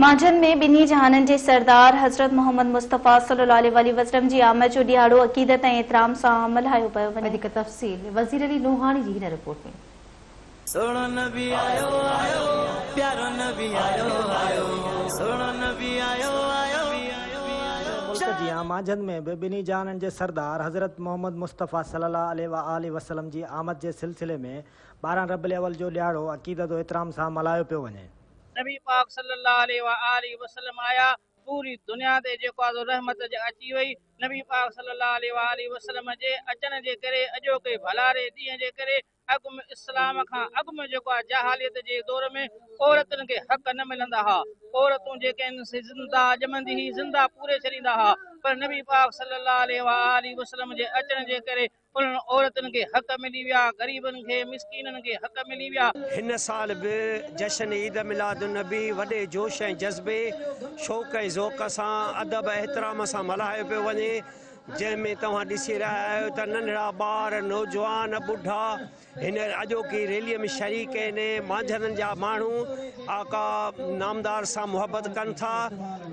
मांझंद में बिन्ही जहाननि जे सरदार हज़रत मोहम्मद मुस्तफ़ा सल्लल्लाहु अलैहि वसल्लम जी आमद जो ॾियारो अक़ीदत ऐं एतिराम सां मल्हायो पियो वञे। वधीक तफ़सील वज़ीर अली लोहाणी जी हिन रिपोर्ट में। सोनो नबी आयो आयो प्यारो नबी आयो आयो सोनो नबी आयो आयो। मुल्क जी मांझंद में भी बिन्ही जहाननि जे सरदार हज़रत मोहम्मद मुस्तफ़ा सल्लल्लाहु अलैहि वसल्लम जी आमद जे सिलसिले में 12 रबीउल अव्वल जो ॾियारो अक़ीदत एतिराम सां मल्हायो पियो वञे। नबी पाक सल्लल्लाहु अलैहि वसल्लम आया, पूरी दुनिया ते जेको आहे रहमत अची वई। नबी पाक सल्लल्लाहु अलैहि वसल्लम जे अचण जे करे अॼोके भलारे ॾींहं जे करे अॻु में इस्लाम खां अॻु में जेको आहे जहालियत जे दौर में औरतुनि खे हक़ न मिलंदा हुआ। औरतूं जेके आहिनि ज़िंदा ॼमंदी हुई ज़िंदा पूरे छॾींदा हुआ, पर नबी पाक सल्लल्लाहु अलैहि वसल्लम जे अचण जे करे उन्हनि औरतुनि खे हक़ मिली विया, ग़रीबनि खे मिस्कीननि खे हक़ मिली विया। हिन साल बि जश्न ईद मिलाद नबी वॾे जोश ऐं जज़्बे शौक़ ऐं ज़ौक़ सां अदब एतिराम सां मल्हायो पियो वञे, जंहिंमें तव्हां ॾिसी रहिया आहियो त नंढड़ा ॿार नौजवान ॿुढा हिन अॼोकी रैलीअ में शरीक आहिनि। मांझंदनि जा माण्हू आका नामदार सां मुहबत कनि था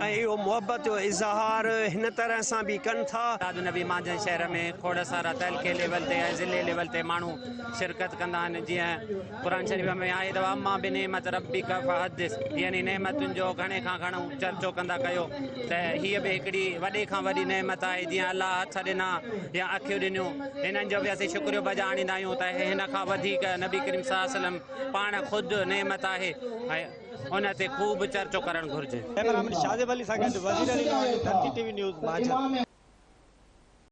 ऐं इहो मुहबत जो इज़हार हिन तरह सां बि कनि था। नबी मांझंद शहर में खोड़ सारा तहलके लेवल ते ऐं ज़िले लेवल ते माण्हू शिरकत कंदा आहिनि। जीअं क़ुरान शरीफ़ में आहे त अम्मा बिनेमत रब्बिका फहदिस, यानी नेमतुनि जो घणे खां घणो चर्चो कंदा कयो। त हीअ बि हिकिड़ी वॾे खां वॾी नेमत आहे। जीअं अलाह हथ ॾिना या अखियूं ॾिनियूं, हिननि जो बि असीं शुक्रियो बजा आणींदा आहियूं त हिन खां वधीक नबी करीम सल्लल्लाहु अलैहि वसल्लम पाण ख़ुदि नेमत आहे ऐं उन ते ख़ूब चर्चो करणु घुरिजे। कैमरामैन शाजिब अली सां गॾु वज़ीर अली लोहाणी, धरती टीवी न्यूज़ मांझंद।